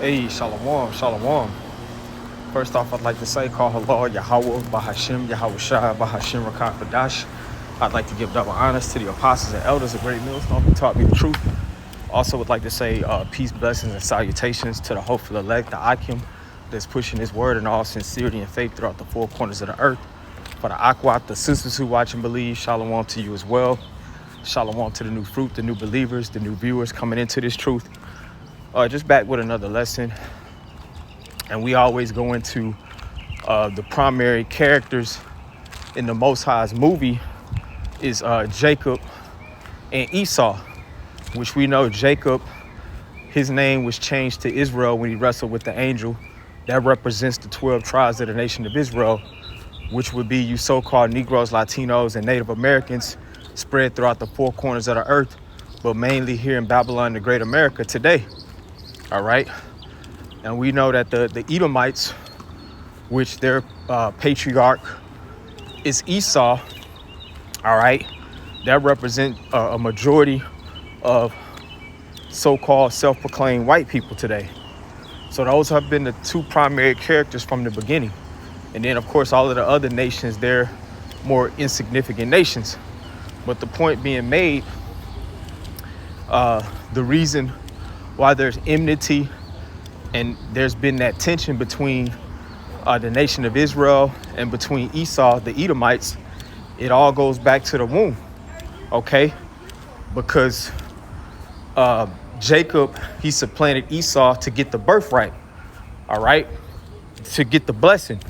Hey, Shalom, Shalom. First off, I'd like to say, call Allah, Yahweh, Bahashim, Yahweh Shai, Bahashim, Rakah Kadash. I'd like to give double honors to the apostles and elders of Great Millstone who taught me the truth. Also would like to say peace, blessings, and salutations to the hopeful elect, the Akim, that's pushing his word in all sincerity and faith throughout the four corners of the earth. For the Akwat, the sisters who watch and believe, Shalom to you as well. Shalom to the new fruit, the new believers, the new viewers coming into this truth. Just back with another lesson. And we always go into the primary characters in the Most High's movie is Jacob and Esau, which we know Jacob, his name was changed to Israel when he wrestled with the angel. That represents the 12 tribes of the nation of Israel, which would be you so-called Negroes, Latinos, and Native Americans spread throughout the four corners of the earth, but mainly here in Babylon, the Great America today. All right. And we know that the Edomites, which their patriarch is Esau, all right, that represent a majority of so-called self-proclaimed white people today. So those have been the two primary characters from the beginning. And then, of course, all of the other nations, they're more insignificant nations. But the point being made, the reason why there's enmity and there's been that tension between the nation of Israel and between Esau, the Edomites, it all goes back to the womb, okay? Because Jacob, he supplanted Esau to get the birthright, all right? To get the blessing,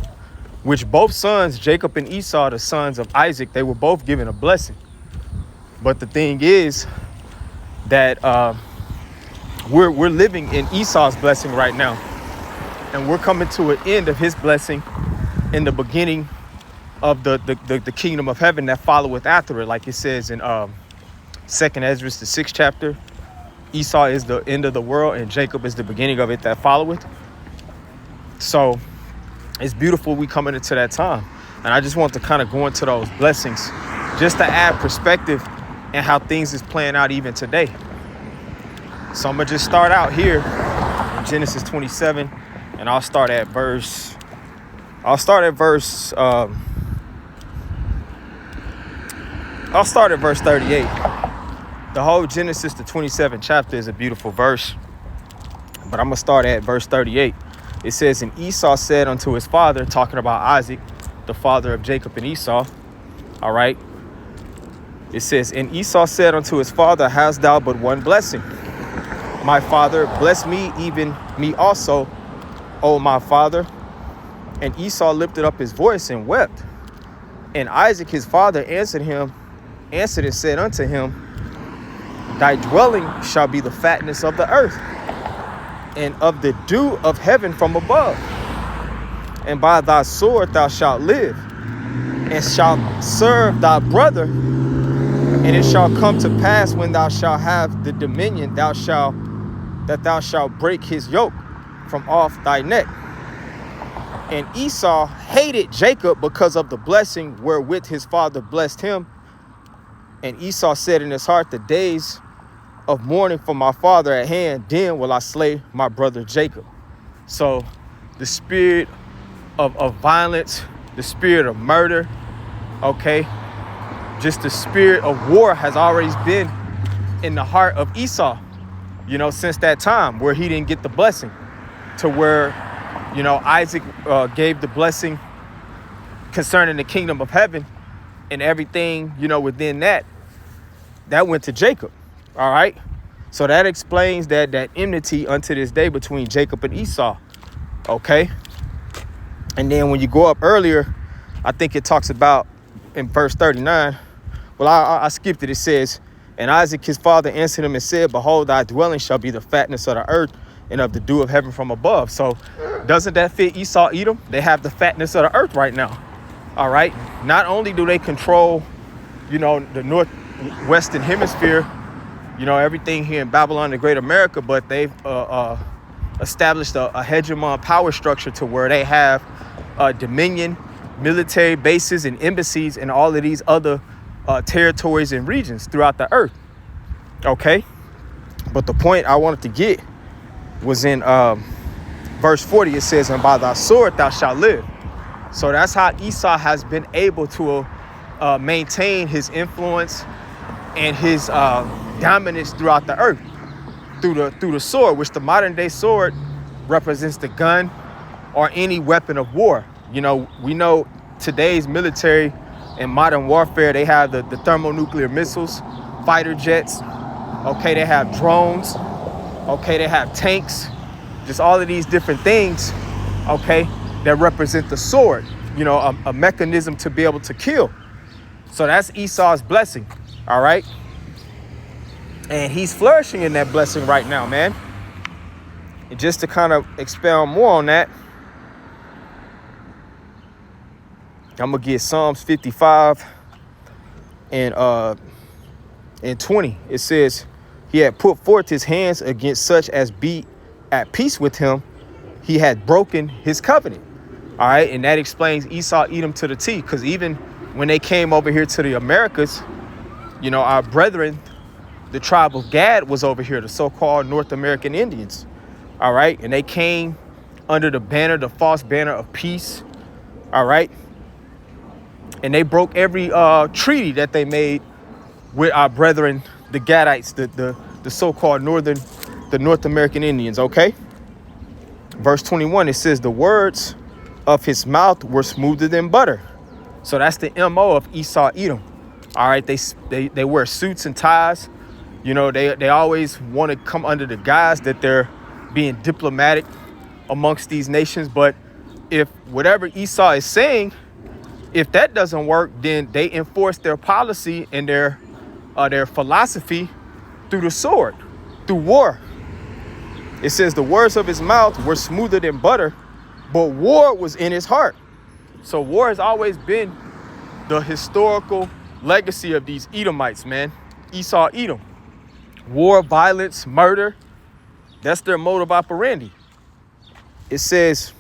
which both sons, Jacob and Esau, the sons of Isaac, they were both given a blessing. But the thing is that we're living in Esau's blessing right now. And we're coming to an end of his blessing in the beginning of the kingdom of heaven that followeth after it. Like it says in 2nd Esdras, the 6th chapter, Esau is the end of the world and Jacob is the beginning of it that followeth. So it's beautiful we coming into that time. And I just want to kind of go into those blessings just to add perspective and how things is playing out even today. So I'm gonna just start out here in Genesis 27, and I'll start at verse 38. The whole Genesis, the 27th chapter, is a beautiful verse, but I'm gonna start at verse 38. It says, and Esau said unto his father, talking about Isaac, the father of Jacob and Esau, all right? It says, and Esau said unto his father, hast thou but one blessing? My father, bless me, even me also, O my father. And Esau lifted up his voice and wept. And Isaac his father answered and said unto him, thy dwelling shall be the fatness of the earth, and of the dew of heaven from above. And by thy sword thou shalt live, and shalt serve thy brother. And it shall come to pass when thou shalt have the dominion, that thou shalt break his yoke from off thy neck. And Esau hated Jacob because of the blessing wherewith his father blessed him. And Esau said in his heart, the days of mourning for my father at hand, then will I slay my brother Jacob. So the spirit of violence, the spirit of murder, okay, just the spirit of war has always been in the heart of Esau, you know, since that time where he didn't get the blessing, to where, you know, Isaac gave the blessing concerning the kingdom of heaven, and everything, you know, within that went to Jacob. All right. So that explains that enmity unto this day between Jacob and Esau. Okay. And then when you go up earlier, I think it talks about in verse 39. Well, I skipped it. It says, and Isaac his father answered him and said, behold, thy dwelling shall be the fatness of the earth and of the dew of heaven from above. So doesn't that fit Esau, Edom? They have the fatness of the earth right now. All right. Not only do they control, you know, the northwestern hemisphere, you know, everything here in Babylon, the Great America, but they've established a hegemon power structure to where they have dominion, military bases, and embassies in all of these other territories and regions throughout the earth. Okay. But the point I wanted to get was in verse 40, it says, and by thy sword thou shalt live. So that's how Esau has been able to maintain his influence and his dominance throughout the earth through the sword, which the modern day sword represents the gun or any weapon of war. You know, we know today's military and modern warfare, they have the thermonuclear missiles, fighter jets, okay, they have drones, okay, they have tanks, just all of these different things, okay, that represent the sword, you know, a mechanism to be able to kill. So that's Esau's blessing, all right? And he's flourishing in that blessing right now, man. And just to kind of expound more on that, I'm gonna get Psalms 55 and 20. It says, he had put forth his hands against such as be at peace with him. He had broken his covenant. All right. And that explains Esau, Edom to the T. Because even when they came over here to the Americas, you know, our brethren, the tribe of Gad was over here, the so-called North American Indians. All right. And they came under the banner, the false banner of peace. All right. And they broke every treaty that they made with our brethren, the Gadites, the so-called North American Indians, okay? Verse 21, it says, the words of his mouth were smoother than butter. So that's the MO of Esau, Edom. All right, they wear suits and ties. You know, they always want to come under the guise that they're being diplomatic amongst these nations. But if whatever Esau is saying, if that doesn't work, then they enforce their policy and their philosophy through the sword, through war. It says the words of his mouth were smoother than butter, but war was in his heart. So war has always been the historical legacy of these Edomites, man. Esau, Edom. War, violence, murder. That's their mode of operandi. It says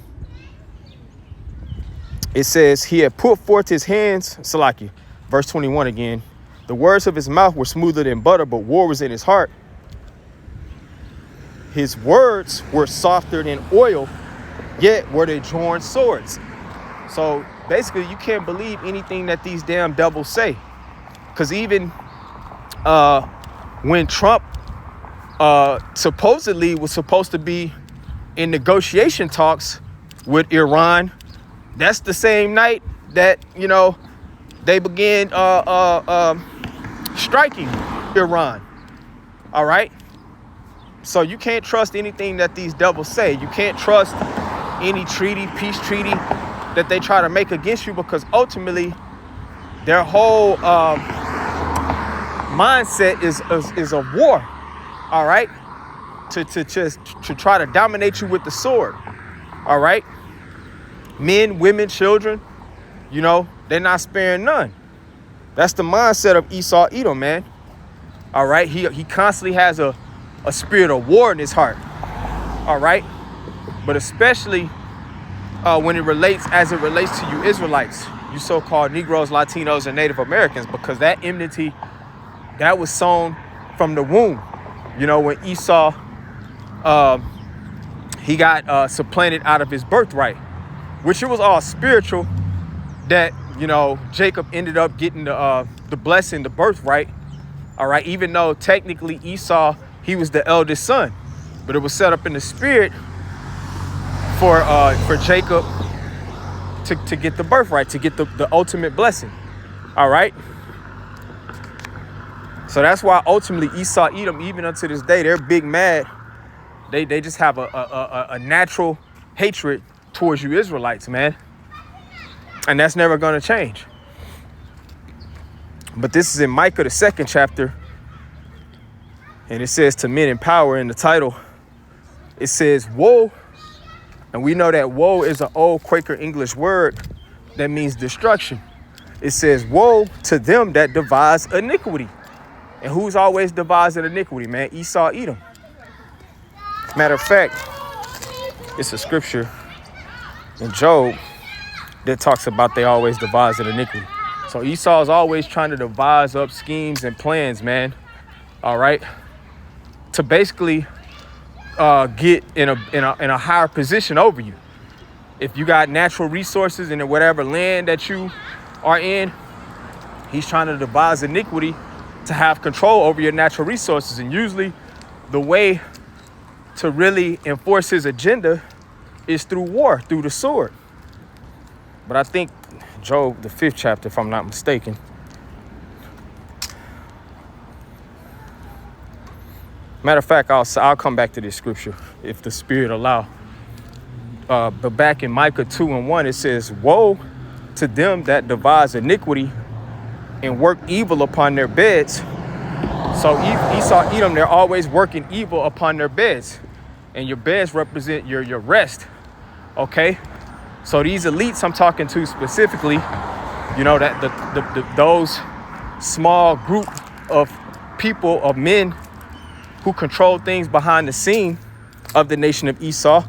he had put forth his hands, Salaki, verse 21 again. The words of his mouth were smoother than butter, but war was in his heart. His words were softer than oil, yet were they drawn swords. So basically, you can't believe anything that these damn devils say. Because even when Trump supposedly was supposed to be in negotiation talks with Iran, that's the same night that, you know, they began striking Iran. All right. So you can't trust anything that these devils say. You can't trust any treaty, peace treaty that they try to make against you, because ultimately their whole mindset is a war. All right. To try to dominate you with the sword. All right. Men, women, children, you know, they're not sparing none. That's the mindset of Esau, Edom, man. All right. He constantly has a spirit of war in his heart. All right. But especially when it relates to you Israelites, you so-called Negroes, Latinos, and Native Americans, because that enmity, that was sown from the womb. You know, when Esau, he got supplanted out of his birthright, which it was all spiritual, that, you know, Jacob ended up getting the blessing, the birthright. All right. Even though technically Esau, he was the eldest son, but it was set up in the spirit for Jacob to get the birthright, to get the ultimate blessing. All right. So that's why ultimately Esau, Edom, even unto this day, they're big mad. They just have a natural hatred towards you Israelites, man. And that's never going to change. But this is in Micah, the 2nd chapter. And it says to men in power in the title. It says woe. And we know that woe is an old Quaker English word that means destruction. It says woe to them that devise iniquity. And who's always devising iniquity, man? Esau, Edom. Matter of fact, it's a scripture in Job that talks about they always devise an iniquity. So Esau is always trying to devise up schemes and plans, man. All right. To basically get in a higher position over you. If you got natural resources in whatever land that you are in, he's trying to devise iniquity to have control over your natural resources. And usually the way to really enforce his agenda is through war, through the sword. But I think Job, the 5th chapter, if I'm not mistaken. Matter of fact, I'll come back to this scripture if the Spirit allow. But back in Micah 2:1, it says, "Woe to them that devise iniquity and work evil upon their beds." So Esau, Edom, they're always working evil upon their beds. And your beds represent your rest, okay? So these elites I'm talking to specifically, that those small group of people, of men who control things behind the scene of the nation of Esau,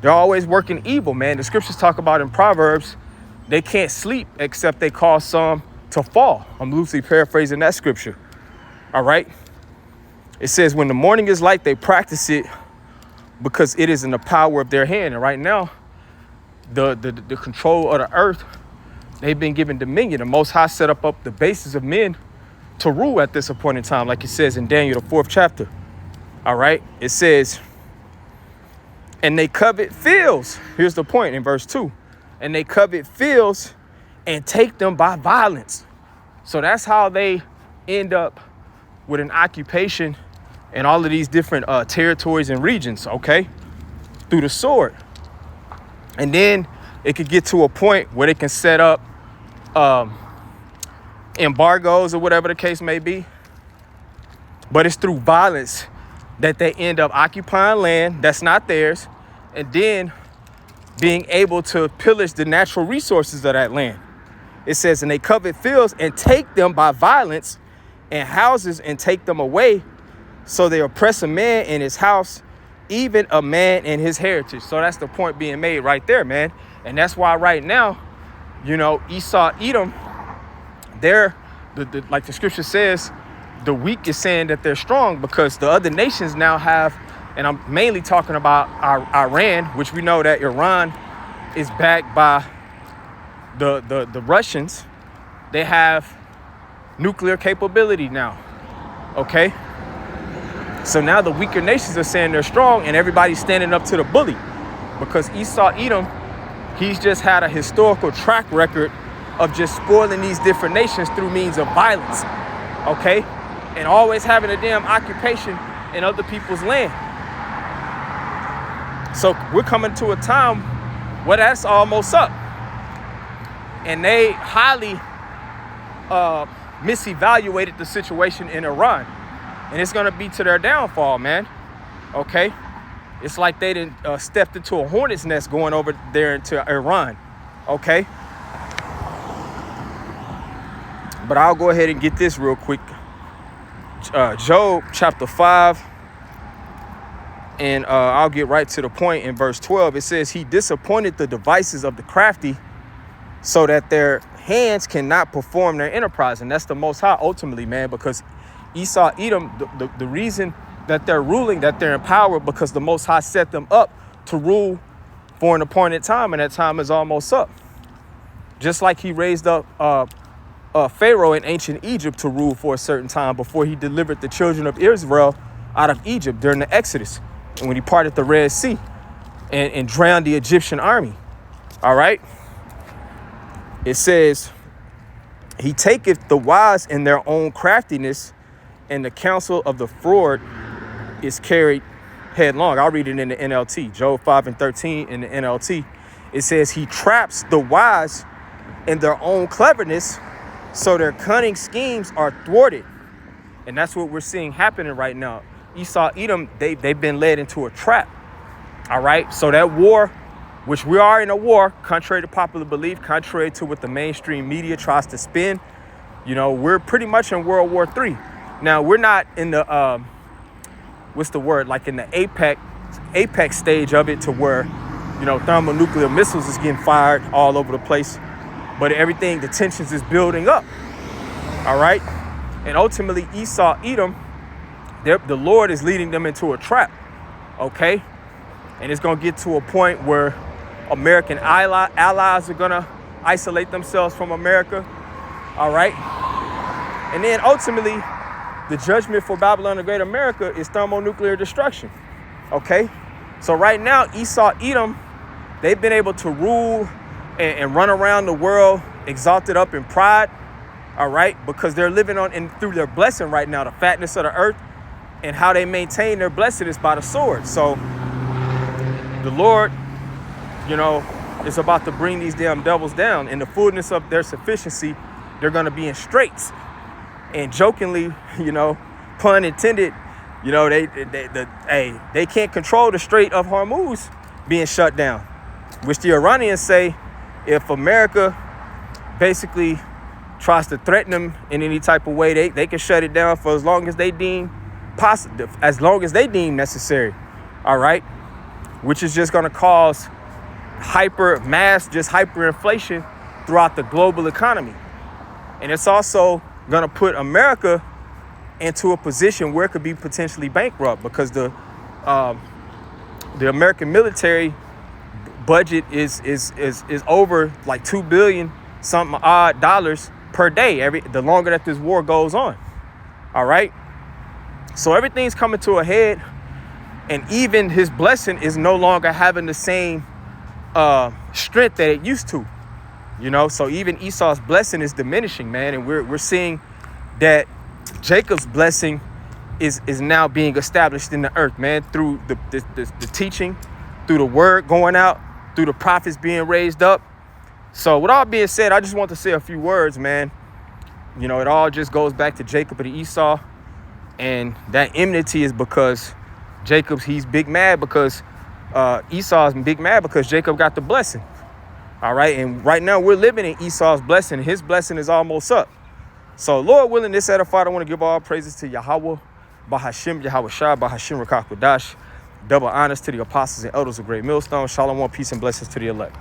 they're always working evil, man. The scriptures talk about in Proverbs, they can't sleep except they cause some to fall. I'm loosely paraphrasing that scripture. All right. It says, when the morning is light, they practice it because it is in the power of their hand. And right now, the control of the earth, they've been given dominion. The Most High set up the basis of men to rule at this appointed time, like it says in Daniel, the 4th chapter. All right. It says, and they covet fields. Here's the point in verse 2. And they covet fields and take them by violence. So that's how they end up with an occupation in all of these different territories and regions, okay? Through the sword. And then it could get to a point where they can set up embargoes or whatever the case may be. But it's through violence that they end up occupying land that's not theirs, and then being able to pillage the natural resources of that land. It says, and they covet fields and take them by violence, and houses and take them away. So they oppress a man in his house, even a man in his heritage. So that's the point being made right there, man. And that's why right now, Esau, Edom, they're, like the scripture says, the weak is saying that they're strong because the other nations now have, and I'm mainly talking about Iran, which we know that Iran is backed by the Russians. They have nuclear capability now, okay? So now the weaker nations are saying they're strong, and everybody's standing up to the bully because Esau, Edom, he's just had a historical track record of just spoiling these different nations through means of violence, okay? And always having a damn occupation in other people's land. So we're coming to a time where that's almost up. And they highly misevaluated the situation in Iran. And it's going to be to their downfall, man. Okay? It's like they didn't stepped into a hornet's nest going over there into Iran. Okay? But I'll go ahead and get this real quick. Job chapter 5. And I'll get right to the point in verse 12. It says, he disappointed the devices of the crafty so that their hands cannot perform their enterprise. And that's the Most High ultimately, man, because Esau, Edom, the reason that they're ruling, that they're in power, because the Most High set them up to rule for an appointed time, and that time is almost up. Just like he raised up Pharaoh in ancient Egypt to rule for a certain time before he delivered the children of Israel out of Egypt during the Exodus, and when he parted the Red Sea and drowned the Egyptian army. All right. It says, he taketh the wise in their own craftiness, and the counsel of the fraud is carried headlong. I'll read it in the NLT, Job 5:13 in the NLT. It says, he traps the wise in their own cleverness, so their cunning schemes are thwarted. And that's what we're seeing happening right now. Esau, Edom, they've been led into a trap. All right. So that war, which we are in a war, contrary to popular belief, contrary to what the mainstream media tries to spin, we're pretty much in World War III. Now, we're not in the, what's the word? Like in the apex stage of it, to where, thermonuclear missiles is getting fired all over the place. But everything, the tensions is building up. All right. And ultimately, Esau, Edom, the Lord is leading them into a trap. okay? And it's gonna get to a point where American allies are gonna isolate themselves from America, all right? And then ultimately, the judgment for Babylon the Great America is thermonuclear destruction, okay? So right now, Esau, Edom, they've been able to rule and run around the world exalted up in pride, all right? Because they're living on and through their blessing right now, the fatness of the earth, and how they maintain their blessing is by the sword. So the Lord, you know, is about to bring these damn devils down. In the fullness of their sufficiency, they're going to be in straits. And jokingly, you know, pun intended, you know, they can't control the Strait of Hormuz being shut down, which the Iranians say if America basically tries to threaten them in any type of way, they can shut it down for as long as they deem positive, as long as they deem necessary, all right? Which is just going to cause hyperinflation throughout the global economy. And it's also going to put America into a position where it could be potentially bankrupt, because the American military budget is over like $2 billion something odd dollars per day the longer that this war goes on. All right. So everything's coming to a head, and even his blessing is no longer having the same strength that it used to, you know. So even Esau's blessing is diminishing, man, and we're seeing that Jacob's blessing is now being established in the earth, man, through the teaching, through the word going out, through the prophets being raised up. So with all being said, I just want to say a few words, man. You know, it all just goes back to Jacob and Esau, and that enmity is because he's big mad because Esau's big mad because Jacob got the blessing. All right. And right now we're living in Esau's blessing. His blessing is almost up. So Lord willing, this edified, I want to give all praises to Yahweh, Bahashim, Yahweh Shah, Bahashim Rakak Wadash. Double honors to the apostles and elders of Great Millstone. Shalom, peace and blessings to the elect.